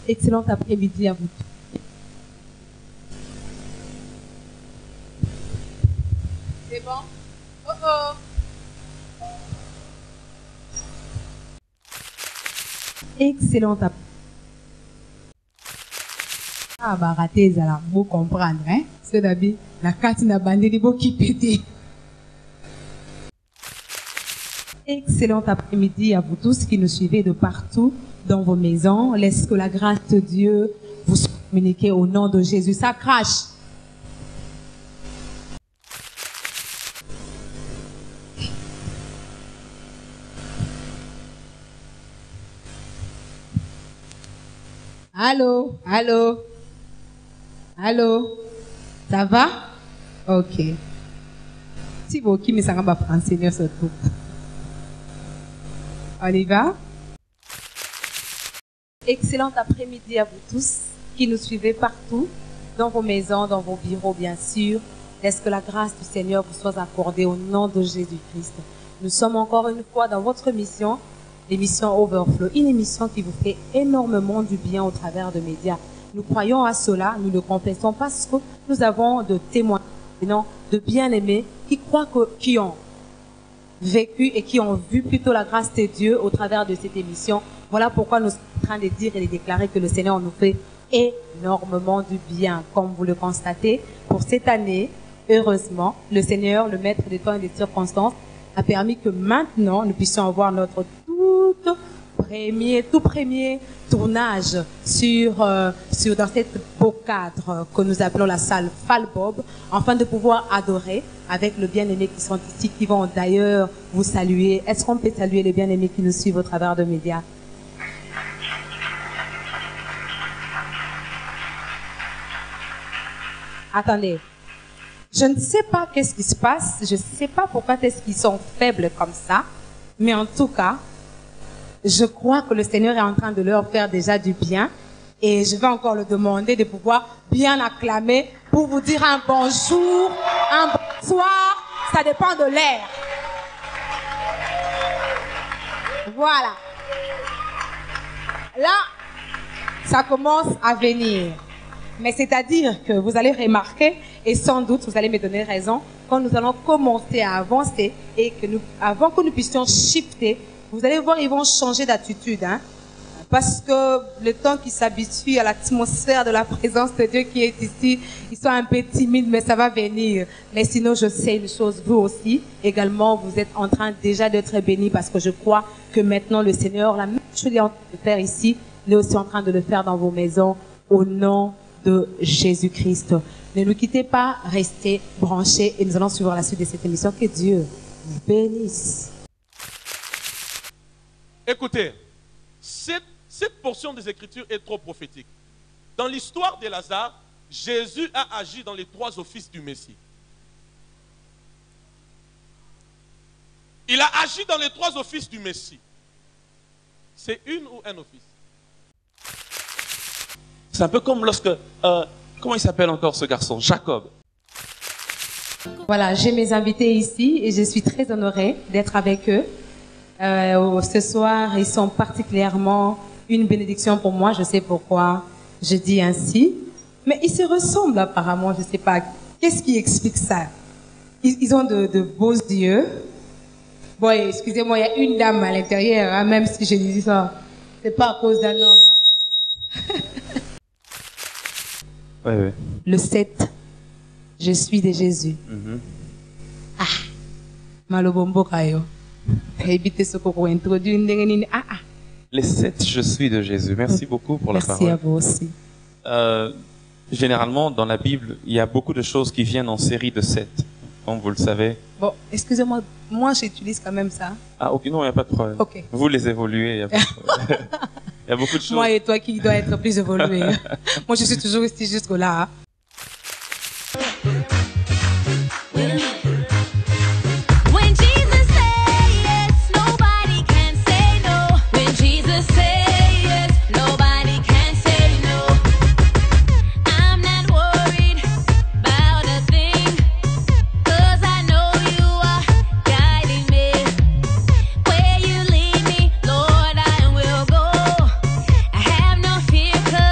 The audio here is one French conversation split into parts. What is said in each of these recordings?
Excellent après-midi à vous. C'est bon? Oh oh! Excellent après-midi. Ah bah raté, ça là, vous comprendre, hein? C'est d'habitude, la carte n'a bandé les beaux qui pété. Excellent après-midi à vous tous qui nous suivez de partout dans vos maisons. Laisse que la grâce de Dieu vous soit communiquée au nom de Jésus. Ça crache. Allô, allô, allô, ça va? Ok. Si vous qui me savez pas français, surtout. On y va? Excellent après-midi à vous tous qui nous suivez partout, dans vos maisons, dans vos bureaux, bien sûr. Laisse que la grâce du Seigneur vous soit accordée au nom de Jésus-Christ. Nous sommes encore une fois dans votre mission, l'émission Overflow, une émission qui vous fait énormément du bien au travers de médias. Nous croyons à cela, nous le confessons parce que nous avons de témoins, de bien-aimés qui croient qui ont vécu et qui ont vu plutôt la grâce de Dieu au travers de cette émission. Voilà pourquoi nous sommes en train de dire et de déclarer que le Seigneur nous fait énormément du bien. Comme vous le constatez, pour cette année, heureusement, le Seigneur, le maître des temps et des circonstances, a permis que maintenant nous puissions avoir notre tout premier tournage dans cette beau cadre que nous appelons la salle Falbob, afin de pouvoir adorer avec les bien-aimés qui sont ici, qui vont d'ailleurs vous saluer. Est-ce qu'on peut saluer les bien-aimés qui nous suivent au travers de médias? Attendez. Je ne sais pas qu'est-ce qui se passe, je ne sais pas pourquoi est-ce qu'ils sont faibles comme ça, mais en tout cas, je crois que le Seigneur est en train de leur faire déjà du bien et je vais encore le demander de pouvoir bien acclamer pour vous dire un bonjour, un bonsoir, ça dépend de l'air. Voilà. Là, ça commence à venir. Mais c'est-à-dire que vous allez remarquer, et sans doute vous allez me donner raison, quand nous allons commencer à avancer et que avant que nous puissions shifter, vous allez voir, ils vont changer d'attitude, hein. Parce que le temps qu'ils s'habituent à l'atmosphère de la présence de Dieu qui est ici, ils sont un peu timides, mais ça va venir. Mais sinon, je sais une chose, vous aussi, également, vous êtes en train déjà d'être bénis parce que je crois que maintenant le Seigneur, la même chose qu'il est en train de faire ici, il est aussi en train de le faire dans vos maisons, au nom de Jésus-Christ. Ne nous quittez pas, restez branchés et nous allons suivre la suite de cette émission. Que Dieu vous bénisse. Écoutez, cette portion des Écritures est trop prophétique. Dans l'histoire de Lazare, Jésus a agi dans les 3 offices du Messie. Il a agi dans les 3 offices du Messie. C'est une ou un office? C'est un peu comme lorsque... comment il s'appelle encore ce garçon? Jacob. Voilà, j'ai mes invités ici et je suis très honorée d'être avec eux. Ce soir, ils sont particulièrement une bénédiction pour moi. Je sais pourquoi je dis ainsi. Mais ils se ressemblent apparemment, je ne sais pas. Qu'est-ce qui explique ça? Ils ont de beaux yeux. Bon, excusez-moi, il y a une dame à l'intérieur, hein, même si je dis ça. C'est pas à cause d'un homme. Hein. Ouais. Le 7, je suis de Jésus. Ah, malobombo kayo. Les 7, je suis de Jésus. Merci beaucoup pour la parole. Merci à vous aussi. Généralement, dans la Bible, il y a beaucoup de choses qui viennent en série de 7, comme vous le savez. Bon, excusez-moi, moi j'utilise quand même ça. Ah, ok, non, il n'y a pas de problème. Okay. Vous les évoluez, il n'y a pas de problème. Il y a beaucoup de choses. Moi et toi qui dois être plus évolué. Moi, je suis toujours ici jusque-là. Hein. Here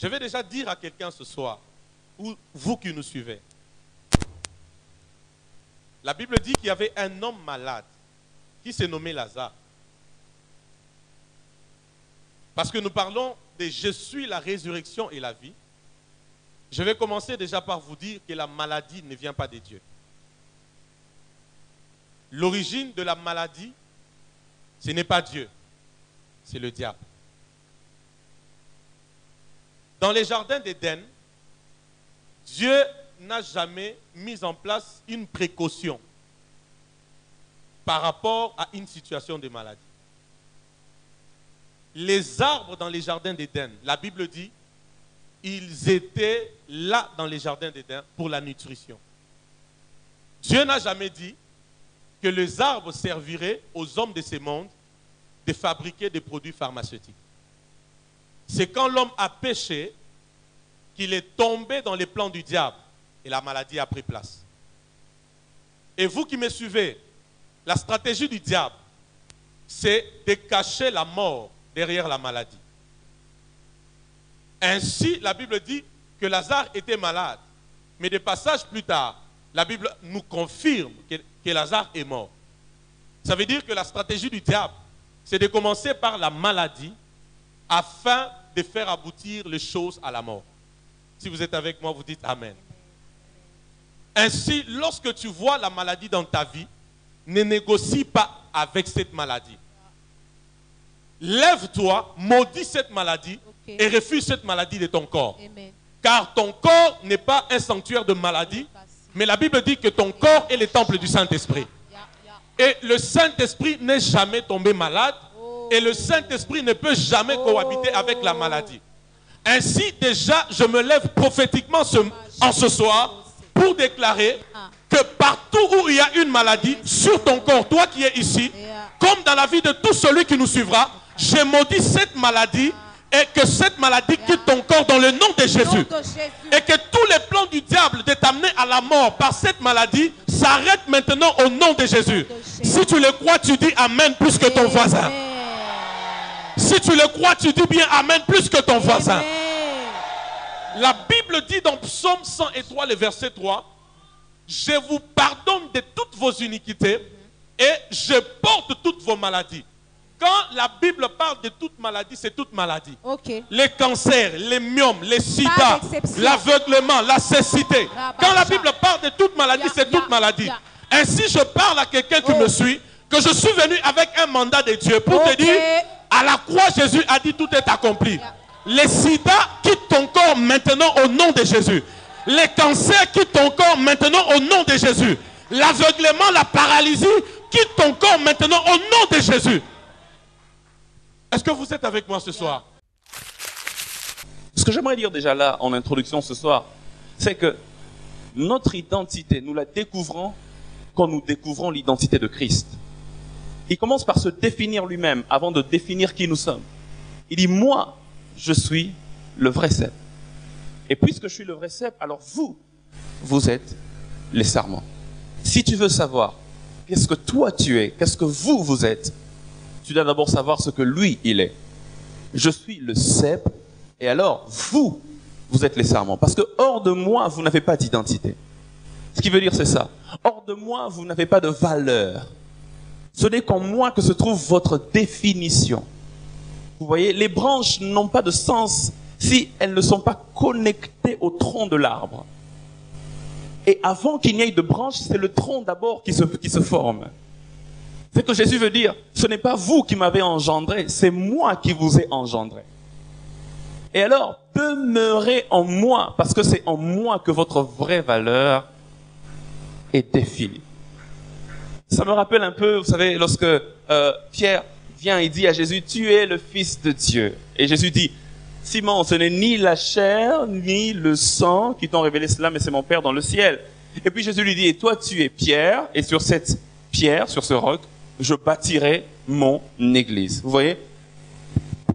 Je vais déjà dire à quelqu'un ce soir, ou vous qui nous suivez. La Bible dit qu'il y avait un homme malade qui s'est nommé Lazare. Parce que nous parlons de « Je suis la résurrection et la vie ». Je vais commencer déjà par vous dire que la maladie ne vient pas de Dieu. L'origine de la maladie, ce n'est pas Dieu, c'est le diable. Dans les jardins d'Éden, Dieu n'a jamais mis en place une précaution par rapport à une situation de maladie. Les arbres dans les jardins d'Éden, la Bible dit, ils étaient là dans les jardins d'Éden pour la nutrition. Dieu n'a jamais dit que les arbres serviraient aux hommes de ce monde de fabriquer des produits pharmaceutiques. C'est quand l'homme a péché qu'il est tombé dans les plans du diable et la maladie a pris place. Et vous qui me suivez, la stratégie du diable, c'est de cacher la mort derrière la maladie. Ainsi, la Bible dit que Lazare était malade. Mais des passages plus tard, la Bible nous confirme que Lazare est mort. Ça veut dire que la stratégie du diable, c'est de commencer par la maladie afin de faire aboutir les choses à la mort. Si vous êtes avec moi, vous dites Amen. Ainsi, lorsque tu vois la maladie dans ta vie, ne négocie pas avec cette maladie. Lève-toi, maudis cette maladie et refuse cette maladie de ton corps. Amen. Car ton corps n'est pas un sanctuaire de maladie, mais la Bible dit que ton corps est le temple du Saint-Esprit. Et le Saint-Esprit n'est jamais tombé malade et le Saint-Esprit ne peut jamais cohabiter avec la maladie. Ainsi, déjà, je me lève prophétiquement en ce soir pour déclarer que partout où il y a une maladie sur ton corps, toi qui es ici, comme dans la vie de tout celui qui nous suivra, je maudis cette maladie et que cette maladie quitte ton corps dans le nom de Jésus. Et que tous les plans du diable de t'amener à la mort par cette maladie s'arrêtent maintenant au nom de Jésus. Si tu le crois, tu dis Amen plus que ton voisin. Si tu le crois, tu dis bien Amen plus que ton voisin. La Bible dit dans Psaume 103, le verset 3, je vous pardonne de toutes vos iniquités et je porte toutes vos maladies. Quand la Bible parle de toute maladie, c'est toute maladie. Les cancers, les myomes, les sida, l'aveuglement, la cécité. Quand la Bible parle de toute maladie, c'est toute maladie. Ainsi, je parle à quelqu'un qui me suit, que je suis venu avec un mandat de Dieu pour te dire, à la croix, Jésus a dit tout est accompli. Les sida quittent ton corps maintenant au nom de Jésus. Les cancers quittent ton corps maintenant au nom de Jésus. L'aveuglement, la paralysie quitte ton corps maintenant au nom de Jésus. Est-ce que vous êtes avec moi ce soir? Ce que j'aimerais dire déjà là, en introduction ce soir, c'est que notre identité, nous la découvrons quand nous découvrons l'identité de Christ. Il commence par se définir lui-même avant de définir qui nous sommes. Il dit, moi, je suis le vrai cep. Et puisque je suis le vrai cep, alors vous êtes les sarments. Si tu veux savoir qu'est-ce que toi tu es, qu'est-ce que vous êtes, tu dois d'abord savoir ce que lui, il est. Je suis le cep, et alors, vous êtes les sarments. Parce que hors de moi, vous n'avez pas d'identité. Ce qui veut dire, c'est ça. Hors de moi, vous n'avez pas de valeur. Ce n'est qu'en moi que se trouve votre définition. Vous voyez, les branches n'ont pas de sens si elles ne sont pas connectées au tronc de l'arbre. Et avant qu'il n'y ait de branches, c'est le tronc d'abord qui se forme. C'est que Jésus veut dire, ce n'est pas vous qui m'avez engendré, c'est moi qui vous ai engendré. Et alors, demeurez en moi, parce que c'est en moi que votre vraie valeur est définie. Ça me rappelle un peu, vous savez, lorsque Pierre vient et dit à Jésus, tu es le Fils de Dieu. Et Jésus dit, Simon, ce n'est ni la chair, ni le sang qui t'ont révélé cela, mais c'est mon Père dans le ciel. Et puis Jésus lui dit, et toi tu es Pierre, et sur cette pierre, sur ce roc, je bâtirai mon église. Vous voyez?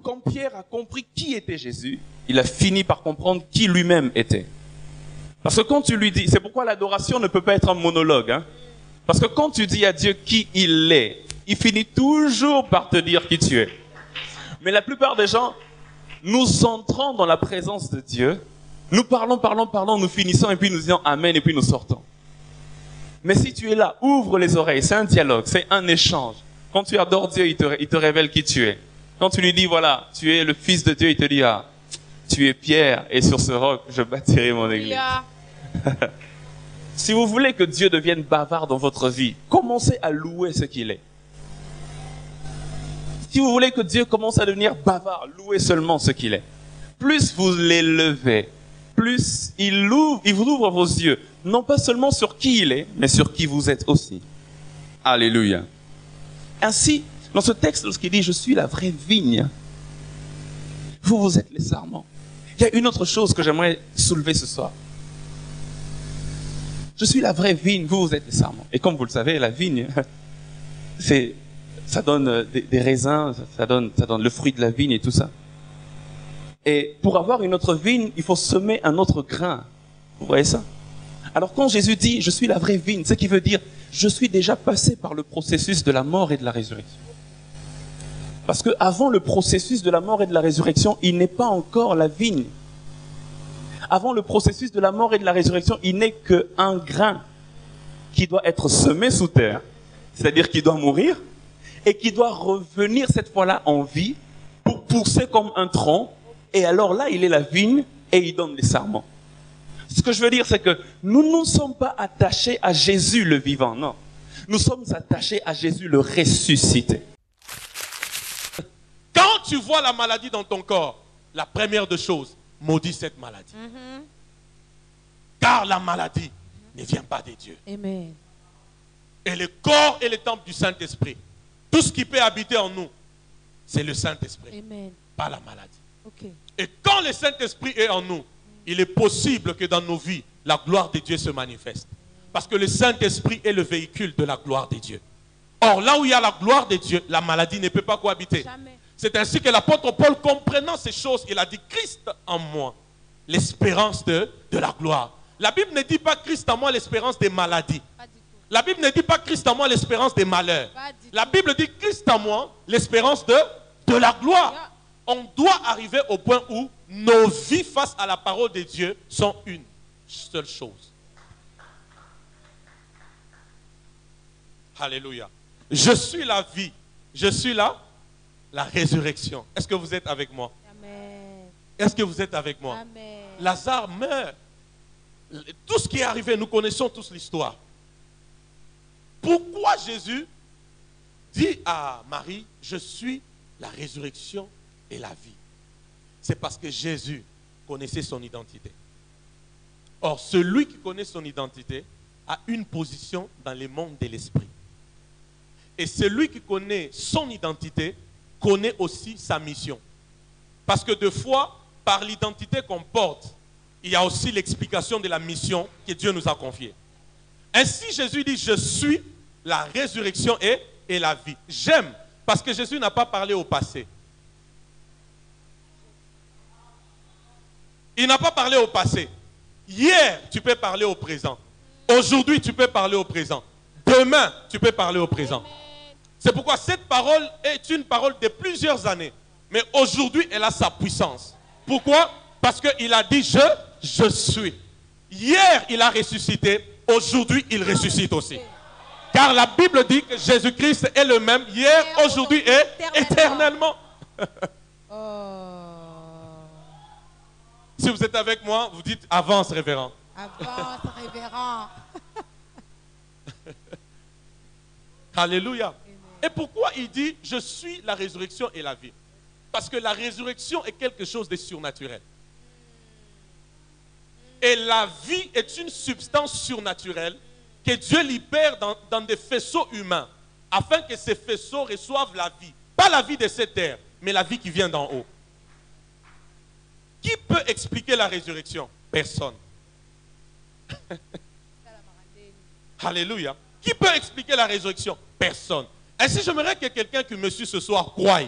Quand Pierre a compris qui était Jésus, il a fini par comprendre qui lui-même était. Parce que quand tu lui dis, c'est pourquoi l'adoration ne peut pas être un monologue, hein? Parce que quand tu dis à Dieu qui il est, il finit toujours par te dire qui tu es. Mais la plupart des gens nous entrons dans la présence de Dieu, nous parlons, nous finissons et puis nous disons Amen et puis nous sortons. Mais si tu es là, ouvre les oreilles, c'est un dialogue, c'est un échange. Quand tu adores Dieu, il te révèle qui tu es. Quand tu lui dis, voilà, tu es le Fils de Dieu, il te dit, ah, tu es Pierre et sur ce roc, je bâtirai mon église. Si vous voulez que Dieu devienne bavard dans votre vie, commencez à louer ce qu'il est. Si vous voulez que Dieu commence à devenir bavard, louez seulement ce qu'il est. Plus vous l'élevez, plus il vous ouvre vos yeux, non pas seulement sur qui il est, mais sur qui vous êtes aussi. Alléluia. Ainsi, dans ce texte, lorsqu'il dit « Je suis la vraie vigne », vous êtes les sarments. Il y a une autre chose que j'aimerais soulever ce soir. Je suis la vraie vigne, vous êtes les sarments. Et comme vous le savez, la vigne, ça donne des raisins, ça donne le fruit de la vigne et tout ça. Et pour avoir une autre vigne, il faut semer un autre grain. Vous voyez ça? Alors quand Jésus dit « Je suis la vraie vigne », ce qui veut dire « Je suis déjà passé par le processus de la mort et de la résurrection ». Parce que avant le processus de la mort et de la résurrection, il n'est pas encore la vigne. Avant le processus de la mort et de la résurrection, il n'est qu'un grain qui doit être semé sous terre, c'est-à-dire qui doit mourir, et qui doit revenir cette fois-là en vie pour pousser comme un tronc, et alors là, il est la vigne et il donne les sarments. Ce que je veux dire, c'est que nous ne sommes pas attachés à Jésus le vivant, non. Nous sommes attachés à Jésus le ressuscité. Quand tu vois la maladie dans ton corps, la première des choses, maudis cette maladie. Car la maladie ne vient pas de Dieu. Amen. Et le corps est le temple du Saint-Esprit. Tout ce qui peut habiter en nous, c'est le Saint-Esprit, pas la maladie. Okay. Et quand le Saint-Esprit est en nous, il est possible que dans nos vies, la gloire de Dieu se manifeste. Parce que le Saint-Esprit est le véhicule de la gloire de Dieu. Or, là où il y a la gloire de Dieu, la maladie ne peut pas cohabiter. Jamais. C'est ainsi que l'apôtre Paul, comprenant ces choses, il a dit Christ en moi, l'espérance de la gloire. La Bible ne dit pas Christ en moi l'espérance des maladies. La Bible ne dit pas Christ en moi l'espérance des malheurs. La Bible dit Christ en moi l'espérance de la gloire. On doit arriver au point où nos vies face à la parole de Dieu sont une seule chose. Alléluia. Je suis la vie. Je suis la résurrection. Est-ce que vous êtes avec moi? Amen. Est-ce que vous êtes avec moi? Amen. Lazare meurt. Tout ce qui est arrivé, nous connaissons tous l'histoire. Pourquoi Jésus dit à Marie, je suis la résurrection et la vie? C'est parce que Jésus connaissait son identité. Or, celui qui connaît son identité a une position dans le monde de l'esprit. Et celui qui connaît son identité connaît aussi sa mission. Parce que des fois, par l'identité qu'on porte, il y a aussi l'explication de la mission que Dieu nous a confiée. Ainsi, Jésus dit, je suis la résurrection et la vie. J'aime, parce que Jésus n'a pas parlé au passé. Il n'a pas parlé au passé. Hier, tu peux parler au présent. Aujourd'hui, tu peux parler au présent. Demain, tu peux parler au présent. C'est pourquoi cette parole est une parole de plusieurs années. Mais aujourd'hui, elle a sa puissance. Pourquoi? Parce qu'il a dit, je suis. Hier, il a ressuscité. Aujourd'hui, il ressuscite aussi. Car la Bible dit que Jésus-Christ est le même hier, aujourd'hui et éternellement. Si vous êtes avec moi, vous dites avance, révérend. Avance, révérend. Alléluia. Et pourquoi il dit je suis la résurrection et la vie? Parce que la résurrection est quelque chose de surnaturel. Et la vie est une substance surnaturelle que Dieu libère dans des faisceaux humains, afin que ces faisceaux reçoivent la vie. Pas la vie de cette terre, mais la vie qui vient d'en haut. Qui peut expliquer la résurrection? Personne. Alléluia. Qui peut expliquer la résurrection? Personne. Ainsi, j'aimerais que quelqu'un qui me suit ce soir croie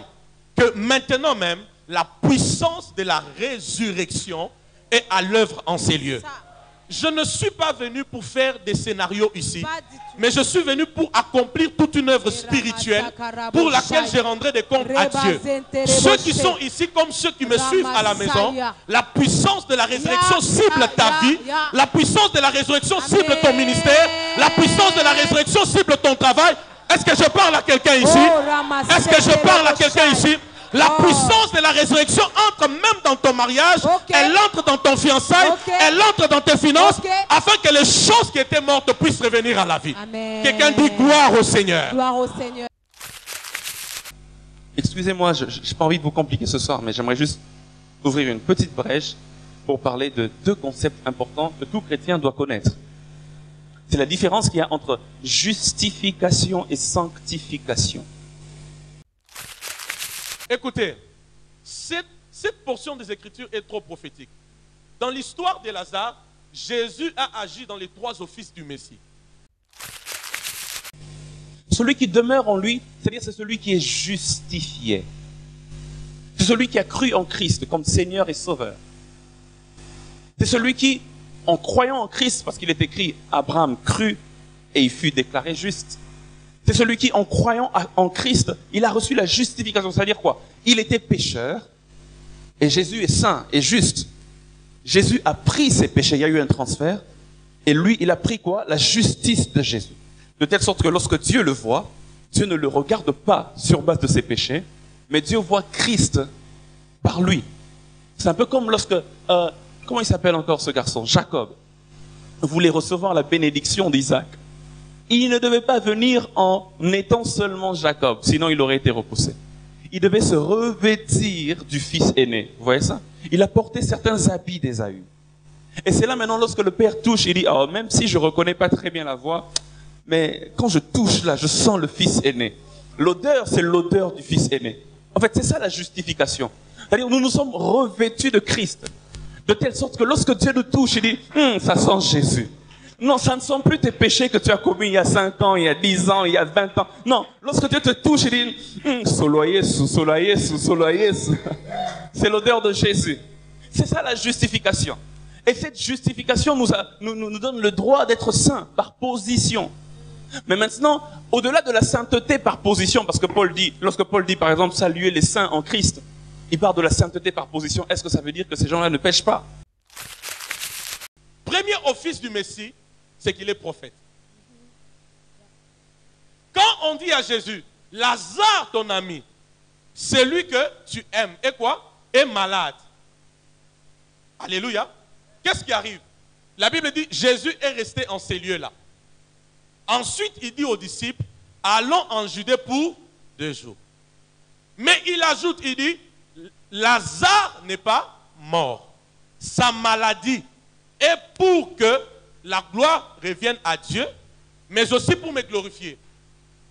que maintenant même, la puissance de la résurrection est à l'œuvre en ces lieux. je ne suis pas venu pour faire des scénarios ici, Pas du tout. mais je suis venu pour accomplir toute une œuvre spirituelle pour laquelle je rendrai des comptes à Dieu. Ceux qui sont ici comme ceux qui me suivent à la maison, la puissance de la résurrection cible ta vie, la puissance de la résurrection cible ton ministère, la puissance de la résurrection cible ton travail. Est-ce que je parle à quelqu'un ici? Est-ce que je parle à quelqu'un ici? La puissance de la résurrection entre même dans ton mariage, elle entre dans ton fiançailles, elle entre dans tes finances, afin que les choses qui étaient mortes puissent revenir à la vie. Amen. Quelqu'un dit gloire au Seigneur. Gloire au Seigneur. Excusez-moi, je n'ai pas envie de vous compliquer ce soir, mais j'aimerais juste ouvrir une petite brèche pour parler de deux concepts importants que tout chrétien doit connaître. C'est la différence qu'il y a entre justification et sanctification. Écoutez, cette portion des Écritures est trop prophétique. Dans l'histoire de Lazare, Jésus a agi dans les trois offices du Messie. Celui qui demeure en lui, c'est-à-dire c'est celui qui est justifié. C'est celui qui a cru en Christ comme Seigneur et Sauveur. C'est celui qui, en croyant en Christ, parce qu'il est écrit, Abraham crut et il fut déclaré juste. C'est celui qui, en croyant en Christ, il a reçu la justification. C'est-à-dire quoi? Il était pécheur et Jésus est saint et juste. Jésus a pris ses péchés, il y a eu un transfert. Et lui, il a pris quoi? La justice de Jésus. De telle sorte que lorsque Dieu le voit, Dieu ne le regarde pas sur base de ses péchés, mais Dieu voit Christ par lui. C'est un peu comme lorsque, comment il s'appelle encore ce garçon? Jacob voulait recevoir la bénédiction d'Isaac. Il ne devait pas venir en étant seulement Jacob, sinon il aurait été repoussé. Il devait se revêtir du fils aîné. Vous voyez ça? Il a porté certains habits d'Ésaü. Et c'est là maintenant lorsque le père touche, il dit, oh, même si je reconnais pas très bien la voix, mais quand je touche là, je sens le fils aîné. L'odeur, c'est l'odeur du fils aîné. En fait, c'est ça la justification. C'est-à-dire, nous nous sommes revêtus de Christ. De telle sorte que lorsque Dieu nous touche, il dit, ça sent Jésus. Non, ça ne sont plus tes péchés que tu as commis il y a 5 ans, il y a 10 ans, il y a 20 ans. Non, lorsque Dieu te touche, il dit, solo Yesu, solo Yesu, solo Yesu. C'est l'odeur de Jésus. C'est ça la justification. Et cette justification nous donne le droit d'être saints par position. Mais maintenant, au-delà de la sainteté par position, parce que lorsque Paul dit par exemple saluer les saints en Christ, il parle de la sainteté par position. Est-ce que ça veut dire que ces gens-là ne pêchent pas? Premier office du Messie, c'est qu'il est prophète. Quand on dit à Jésus, Lazare, ton ami, celui que tu aimes, est quoi? Est malade. Alléluia. Qu'est-ce qui arrive? La Bible dit, Jésus est resté en ces lieux-là. Ensuite, il dit aux disciples, allons en Judée pour 2 jours. Mais il ajoute, il dit, Lazare n'est pas mort. Sa maladie est pour que la gloire revienne à Dieu, mais aussi pour me glorifier.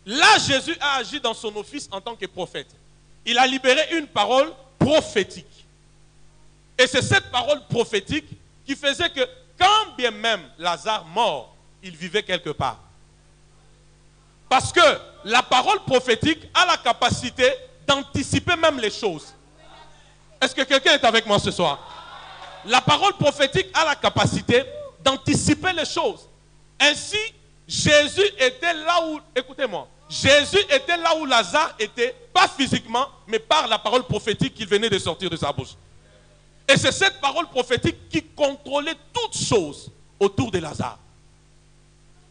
Là, Jésus a agi dans son office en tant que prophète. Il a libéré une parole prophétique. Et c'est cette parole prophétique qui faisait que, quand bien même Lazare mort, il vivait quelque part. Parce que la parole prophétique a la capacité d'anticiper même les choses. Est-ce que quelqu'un est avec moi ce soir? La parole prophétique a la capacité d'anticiper les choses. Ainsi, Jésus était là où, écoutez-moi, Jésus était là où Lazare était, pas physiquement, mais par la parole prophétique qui venait de sortir de sa bouche. Et c'est cette parole prophétique qui contrôlait toutes choses autour de Lazare.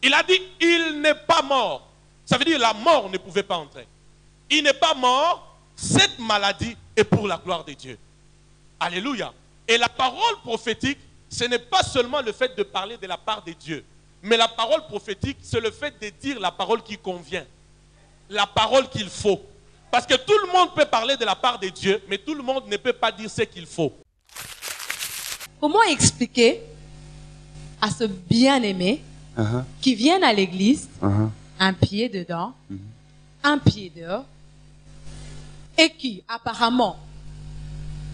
Il a dit, il n'est pas mort. Ça veut dire la mort ne pouvait pas entrer. Il n'est pas mort, cette maladie est pour la gloire de Dieu. Alléluia. Et la parole prophétique, ce n'est pas seulement le fait de parler de la part de Dieu, mais la parole prophétique, c'est le fait de dire la parole qui convient, la parole qu'il faut. Parce que tout le monde peut parler de la part de Dieu, mais tout le monde ne peut pas dire ce qu'il faut. Comment expliquer à ce bien-aimé qui vient à l'église, un pied dedans, un pied dehors, et qui apparemment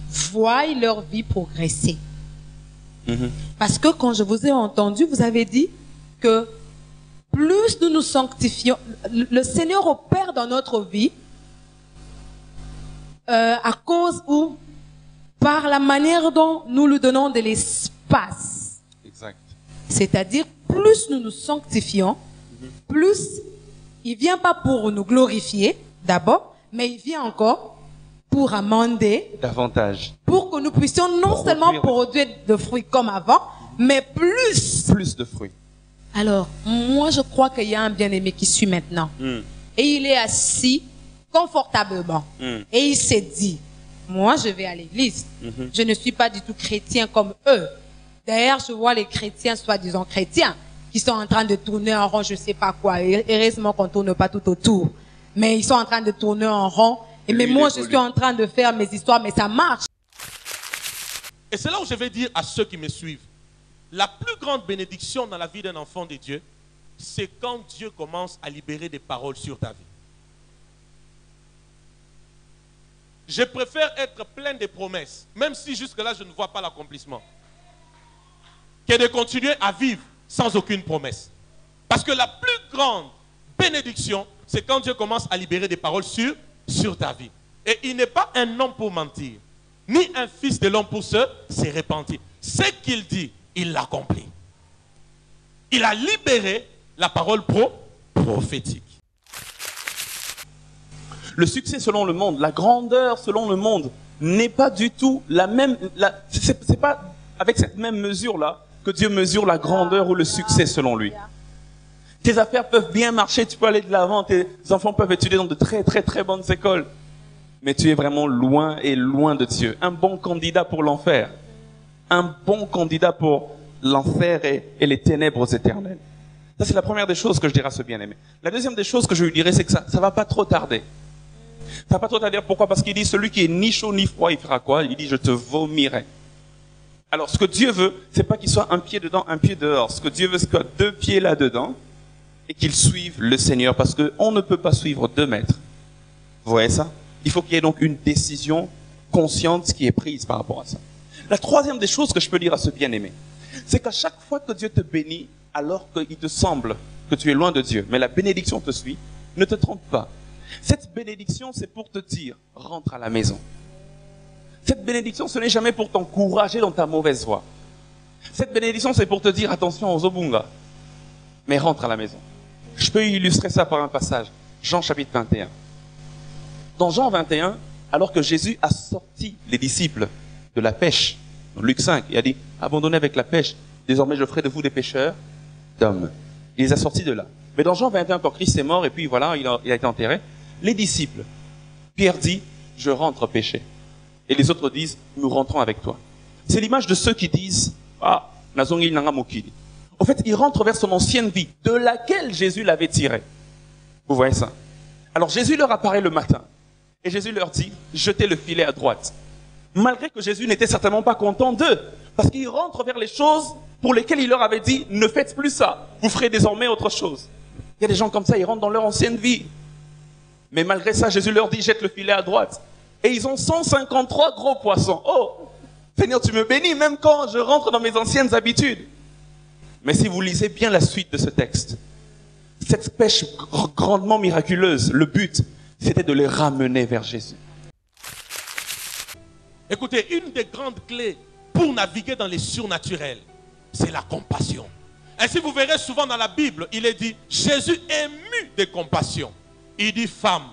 voient leur vie progresser? Parce que quand je vous ai entendu, vous avez dit que plus nous nous sanctifions, le Seigneur opère dans notre vie à cause par la manière dont nous lui donnons de l'espace. Exact. C'est-à-dire, plus nous nous sanctifions, plus il vient pas pour nous glorifier, d'abord, mais il vient encore pour amender, davantage, pour que nous puissions non seulement produire de fruits comme avant, mais plus de fruits. Alors, moi, je crois qu'il y a un bien-aimé qui suit maintenant. Et il est assis confortablement. Et il s'est dit, moi, je vais à l'église. Je ne suis pas du tout chrétien comme eux. D'ailleurs, je vois les chrétiens, soi-disant chrétiens, qui sont en train de tourner en rond, je ne sais pas quoi. Et heureusement qu'on ne tourne pas tout autour. Mais ils sont en train de tourner en rond. Et mais moi, je suis en train de faire mes histoires, mais ça marche. Et c'est là où je vais dire à ceux qui me suivent, la plus grande bénédiction dans la vie d'un enfant de Dieu, c'est quand Dieu commence à libérer des paroles sur ta vie. Je préfère être plein de promesses, même si jusque-là je ne vois pas l'accomplissement, que de continuer à vivre sans aucune promesse. Parce que la plus grande bénédiction, c'est quand Dieu commence à libérer des paroles sur ta vie. Et il n'est pas un homme pour mentir, ni un fils de l'homme pour se repentir. Ce qu'il dit, il l'accomplit. Il a libéré la parole prophétique. Le succès selon le monde, la grandeur selon le monde, n'est pas du tout la même. C'est pas avec cette même mesure-là que Dieu mesure la grandeur ou le succès selon lui. Tes affaires peuvent bien marcher, tu peux aller de l'avant, tes enfants peuvent étudier dans de très très très bonnes écoles. Mais tu es vraiment loin et loin de Dieu. Un bon candidat pour l'enfer. Un bon candidat pour l'enfer et les ténèbres éternelles. Ça, c'est la première des choses que je dirais à ce bien-aimé. La deuxième des choses que je lui dirais, c'est que ça va pas trop tarder. Ça va pas trop tarder. Pourquoi? Parce qu'il dit, celui qui est ni chaud ni froid, il fera quoi? Il dit, je te vomirai. Alors, ce que Dieu veut, c'est pas qu'il soit un pied dedans, un pied dehors. Ce que Dieu veut, c'est qu'il soit 2 pieds là-dedans et qu'il suive le Seigneur. Parce qu'on ne peut pas suivre 2 maîtres. Vous voyez ça? Il faut qu'il y ait donc une décision consciente qui est prise par rapport à ça. La troisième des choses que je peux dire à ce bien-aimé, c'est qu'à chaque fois que Dieu te bénit, alors qu'il te semble que tu es loin de Dieu, mais la bénédiction te suit, ne te trompe pas. Cette bénédiction, c'est pour te dire, rentre à la maison. Cette bénédiction, ce n'est jamais pour t'encourager dans ta mauvaise voie. Cette bénédiction, c'est pour te dire, attention aux obunga, mais rentre à la maison. Je peux illustrer ça par un passage. Jean chapitre 21. Dans Jean 21, alors que Jésus a sorti les disciples de la pêche, dans Luc 5, il a dit, abandonnez avec la pêche, désormais je ferai de vous des pêcheurs d'hommes. Il les a sortis de là. Mais dans Jean 21, quand Christ est mort et puis voilà, il a été enterré, les disciples, Pierre dit, je rentre pêcher. Et les autres disent, nous rentrons avec toi. C'est l'image de ceux qui disent, ah, nazongi nanga mokili. En fait, ils rentrent vers son ancienne vie, de laquelle Jésus l'avait tiré. Vous voyez ça? Alors Jésus leur apparaît le matin. Et Jésus leur dit, jetez le filet à droite. Malgré que Jésus n'était certainement pas content d'eux. Parce qu'ils rentrent vers les choses pour lesquelles il leur avait dit, ne faites plus ça. Vous ferez désormais autre chose. Il y a des gens comme ça, ils rentrent dans leur ancienne vie. Mais malgré ça, Jésus leur dit, jette le filet à droite. Et ils ont 153 gros poissons. Oh, Seigneur, tu me bénis même quand je rentre dans mes anciennes habitudes. Mais si vous lisez bien la suite de ce texte, cette pêche grandement miraculeuse, le but, c'était de les ramener vers Jésus. Écoutez, une des grandes clés pour naviguer dans les surnaturels, c'est la compassion. Ainsi, vous verrez souvent dans la Bible, il est dit, Jésus ému de compassion. Il dit, femme,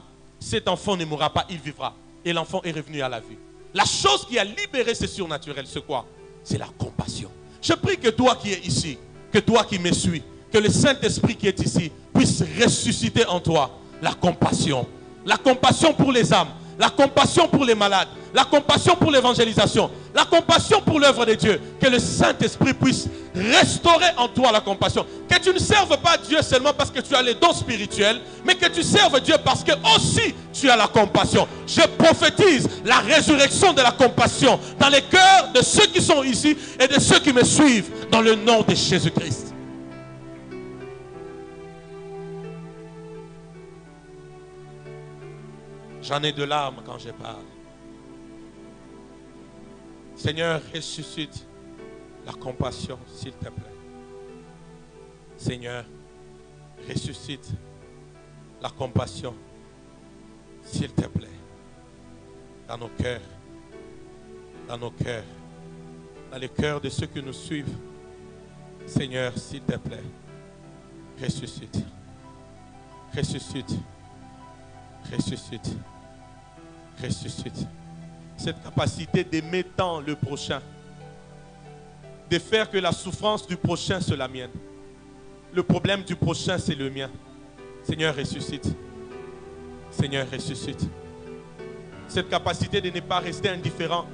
cet enfant ne mourra pas, il vivra. Et l'enfant est revenu à la vie. La chose qui a libéré ce surnaturel, c'est quoi? C'est la compassion. Je prie que toi qui es ici, que toi qui me suis, que le Saint-Esprit qui est ici puisse ressusciter en toi la compassion. La compassion pour les âmes, la compassion pour les malades, la compassion pour l'évangélisation, la compassion pour l'œuvre de Dieu. Que le Saint-Esprit puisse restaurer en toi la compassion. Que tu ne serves pas Dieu seulement parce que tu as les dons spirituels, mais que tu serves Dieu parce que aussi tu as la compassion. Je prophétise la résurrection de la compassion dans les cœurs de ceux qui sont ici et de ceux qui me suivent dans le nom de Jésus-Christ. J'en ai de larmes quand je parle. Seigneur, ressuscite la compassion, s'il te plaît. Seigneur, ressuscite la compassion, s'il te plaît. Dans nos cœurs, dans les cœurs de ceux qui nous suivent, Seigneur, s'il te plaît, ressuscite. Ressuscite. Ressuscite. Ressuscite. Cette capacité d'aimer tant le prochain, de faire que la souffrance du prochain soit la mienne. Le problème du prochain, c'est le mien. Seigneur, ressuscite. Seigneur, ressuscite. Cette capacité de ne pas rester indifférent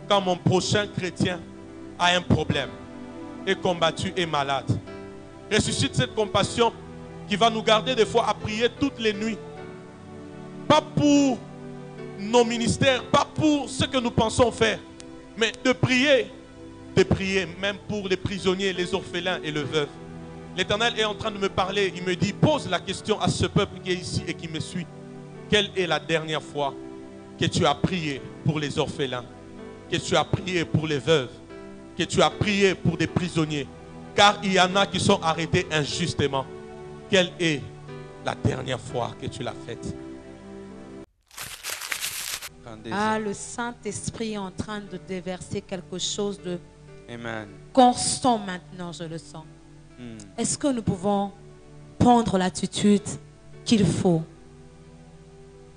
quand mon prochain chrétien a un problème, est combattu et malade. Ressuscite cette compassion qui va nous garder des fois à prier toutes les nuits. Pas pour nos ministères, pas pour ce que nous pensons faire, mais de prier même pour les prisonniers, les orphelins et le veuve. L'Éternel est en train de me parler. Il me dit, pose la question à ce peuple qui est ici et qui me suit. Quelle est la dernière fois que tu as prié pour les orphelins, que tu as prié pour les veuves, que tu as prié pour des prisonniers? Car il y en a qui sont arrêtés injustement. Quelle est la dernière fois que tu l'as faite? Ah, le Saint-Esprit est en train de déverser quelque chose de Amen. constant maintenant, je le sens. Est-ce que nous pouvons prendre l'attitude qu'il faut?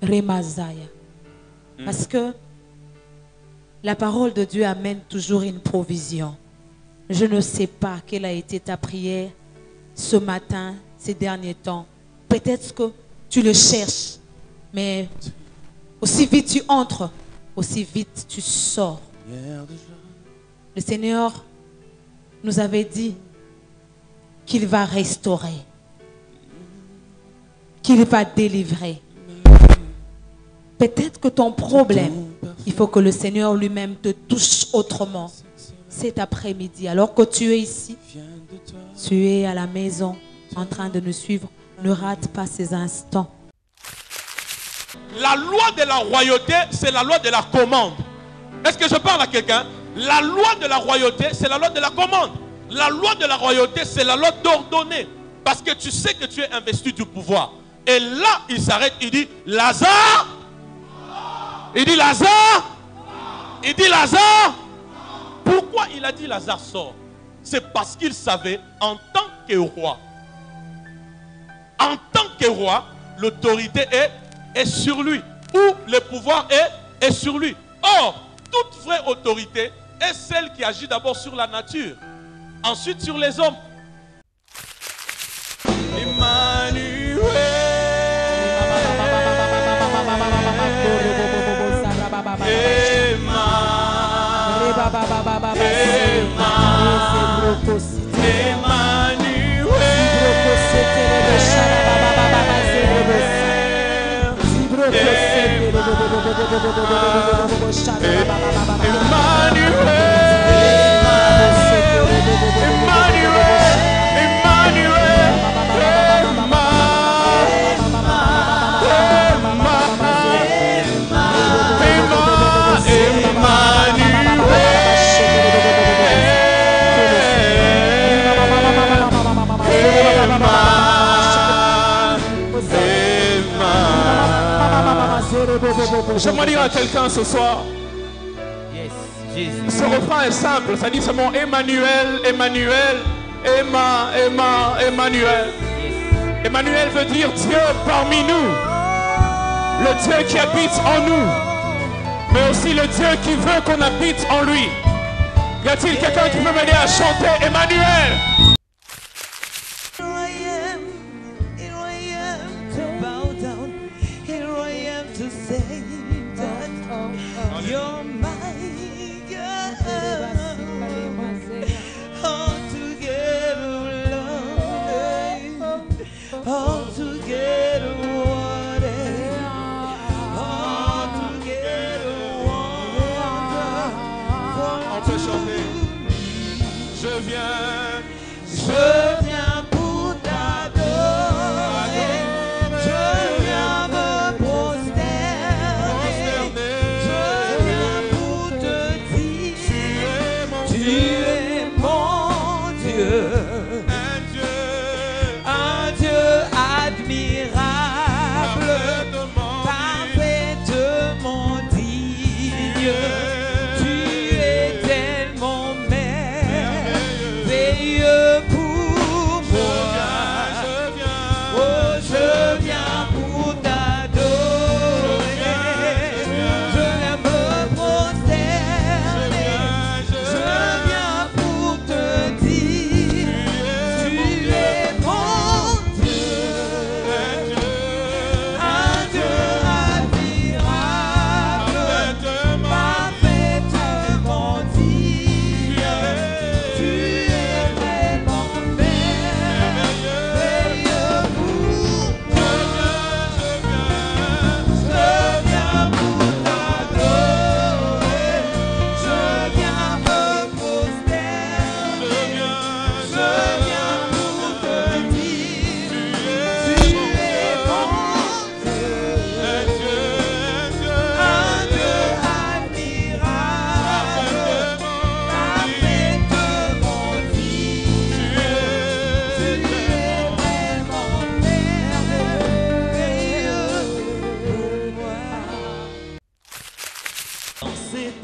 Remazaya. Parce que la parole de Dieu amène toujours une provision. Je ne sais pas quelle a été ta prière ce matin, ces derniers temps. Peut-être que tu le cherches, mais aussi vite tu entres, aussi vite tu sors. Le Seigneur nous avait dit qu'il va restaurer, qu'il va délivrer. Peut-être que ton problème, il faut que le Seigneur lui-même te touche autrement. Cet après-midi, alors que tu es ici, tu es à la maison en train de nous suivre, ne rate pas ces instants. La loi de la royauté, c'est la loi de la commande. Est-ce que je parle à quelqu'un? La loi de la royauté, c'est la loi de la commande. La loi de la royauté, c'est la loi d'ordonner. Parce que tu sais que tu es investi du pouvoir. Et là, il s'arrête, il dit, Lazare. Il dit, Lazare. Il dit, Lazare. Pourquoi il a dit Lazare sort? C'est parce qu'il savait, en tant que roi, l'autorité est sur lui. Ou le pouvoir est sur lui. Or, toute vraie autorité est celle qui agit d'abord sur la nature, ensuite sur les hommes. Emmanuel. J'aimerais dire à quelqu'un ce soir, ce refrain est simple, ça dit seulement Emmanuel, Emmanuel, Emmanuel. Emmanuel veut dire Dieu parmi nous, le Dieu qui habite en nous, mais aussi le Dieu qui veut qu'on habite en lui. Y a-t-il quelqu'un qui peut m'aider à chanter Emmanuel? Je viens pour t'adorer, je viens me prosterner, je viens pour te dire, tu es mon Dieu, un Dieu admirable, parfaitement digne, tu es tellement merveilleux.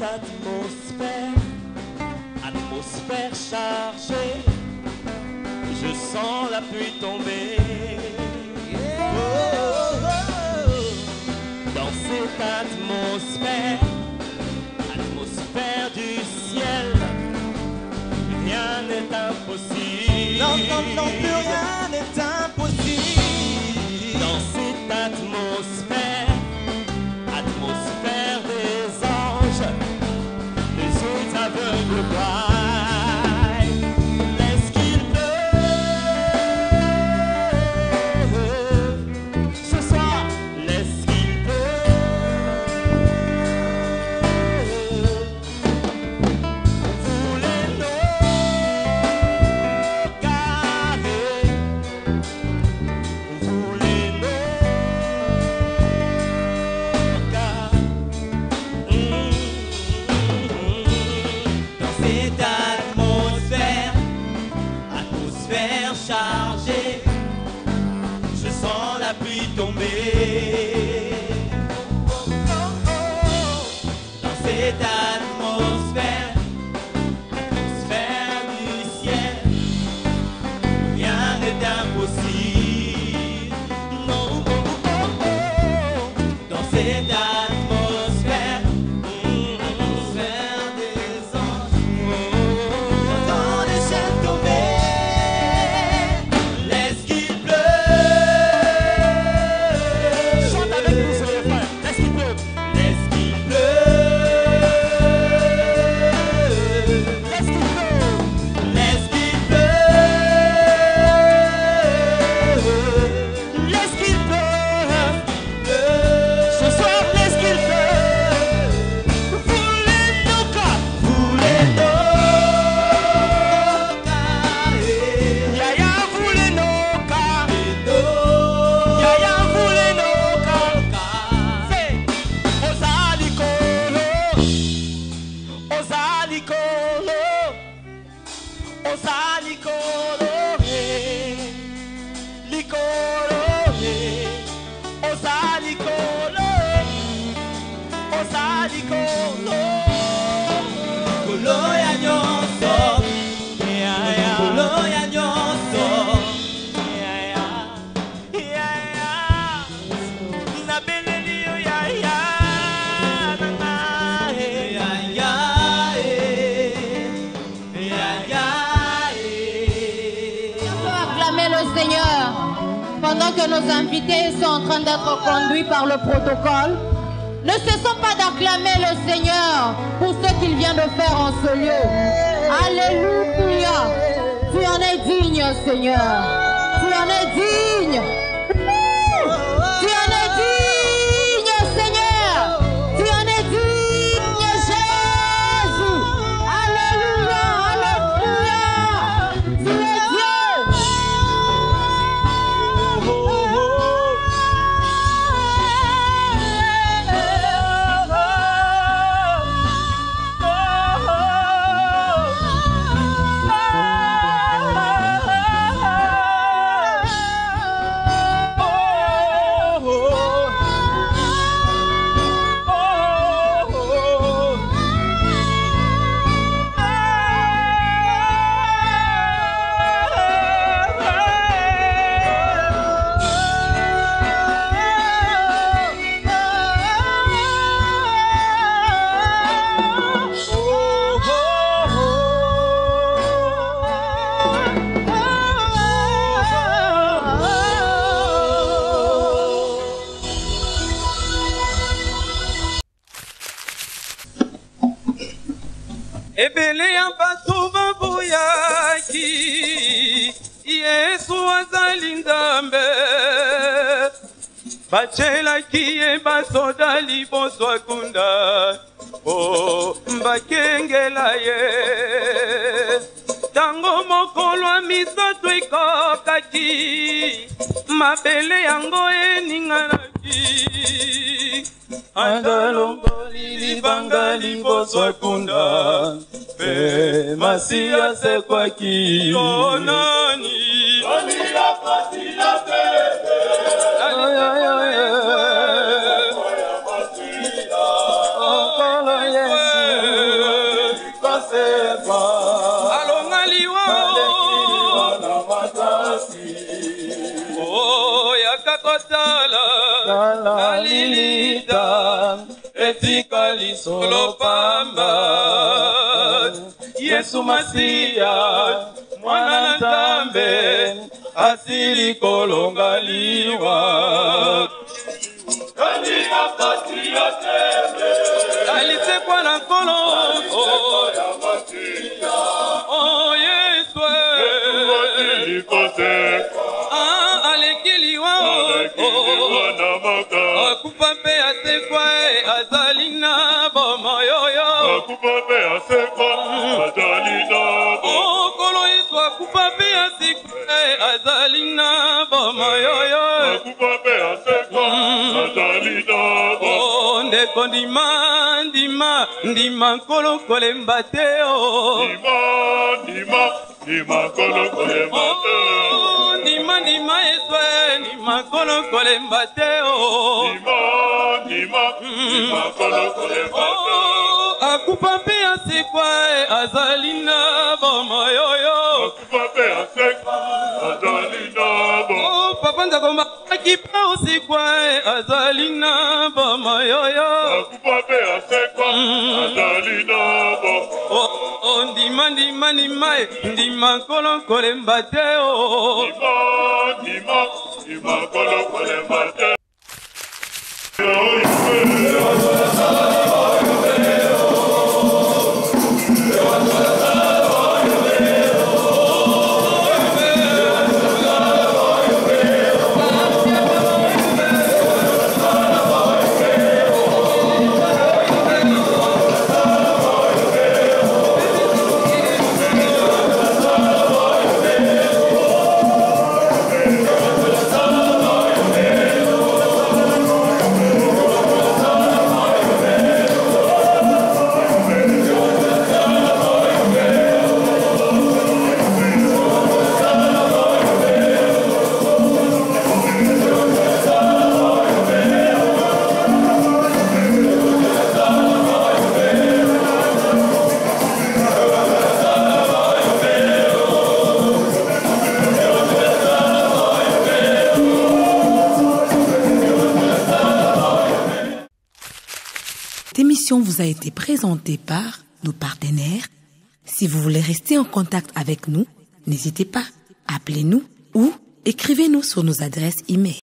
atmosphère, atmosphère chargée, je sens la pluie tomber. Oh, oh, oh. Dans cette atmosphère, atmosphère du ciel, rien n'est impossible. Non, non, non, plus rien n'est impossible. Dans cette atmosphère, atmosphère des anges, les yeux aveugles voient. Laisse qu'il pleut ce soir, laisse qu'il pleut. On voulait nos carrés, on voulait nos carrés. Dans cette atmosphère, atmosphère chargée, je sens la pluie tomber. Dans cette atmosphère, atmosphère du ciel, rien n'est impossible. Non, oh, oh, oh. Dans cette atmosphère, atmosphère des anges, j'entends les chaînes tomber. Laisse qu'il pleut. Chante avec nous, c'est les frères. Laisse qu'il pleut. Laisse qu'il pleut. Laisse qu'il pleut. Laisse qu'il pleut. Laisse qu'il pleut. Ce soir, laisse qu'il pleut. Voulez nos cas. Voulez nos carrés. Yaya, voulez nos cas. Yaya, voulez nos cas. C'est Osalikolo. Osalikolo. Osalikolo. Likolo. Osalikolo. Osalikolo. Kolo ya nyonso. Kolo ya nyonso. On peut acclamer le Seigneur pendant que nos invités sont en train d'être conduits par le protocole. Ne cessons pas d'acclamer le Seigneur pour ce qu'il vient de faire en ce lieu. Alléluia. Tu en es digne, Seigneur. Tu en es digne. Tu en es digne, Seigneur. Tu en es digne, Jésus. Alléluia, alléluia. Tu es Dieu. Ebele ya bato babuyaki, Yesu azali Nzambe. Bachelaki ye basoda liboso akunda, o bakengela ye. Tango mokolo misato ekokaki, mabele yango eninganaki. Andalongoli libanga liboso akunda, pe masia sekwaki. Yonani Onila pasila pepe. Ay ay ay. Okolo Yesu. kotala alilita etika lisolo pamba Yesu Masia mwana na Nzambe asili kolongaliwa Kandika pati ya tembe alitekwa na nkolo Oh Yesu alekiliwa akupa mpe asekwa azalina bomoyoyo kolo Yesu akupa mpe asekwa azalina bomoyoyo ndeko ndima nkolo kolemba te ndima Yesu ndima nkolo kolemba te akupa mpe asekwa azalina bomoyoyo papa nzakomba akipa osekwa azalina bomoyoyo ndima nkolo kolemba te Cette émission vous a été présentée par nos partenaires. Si vous voulez rester en contact avec nous, n'hésitez pas, appelez-nous ou écrivez-nous sur nos adresses e-mail.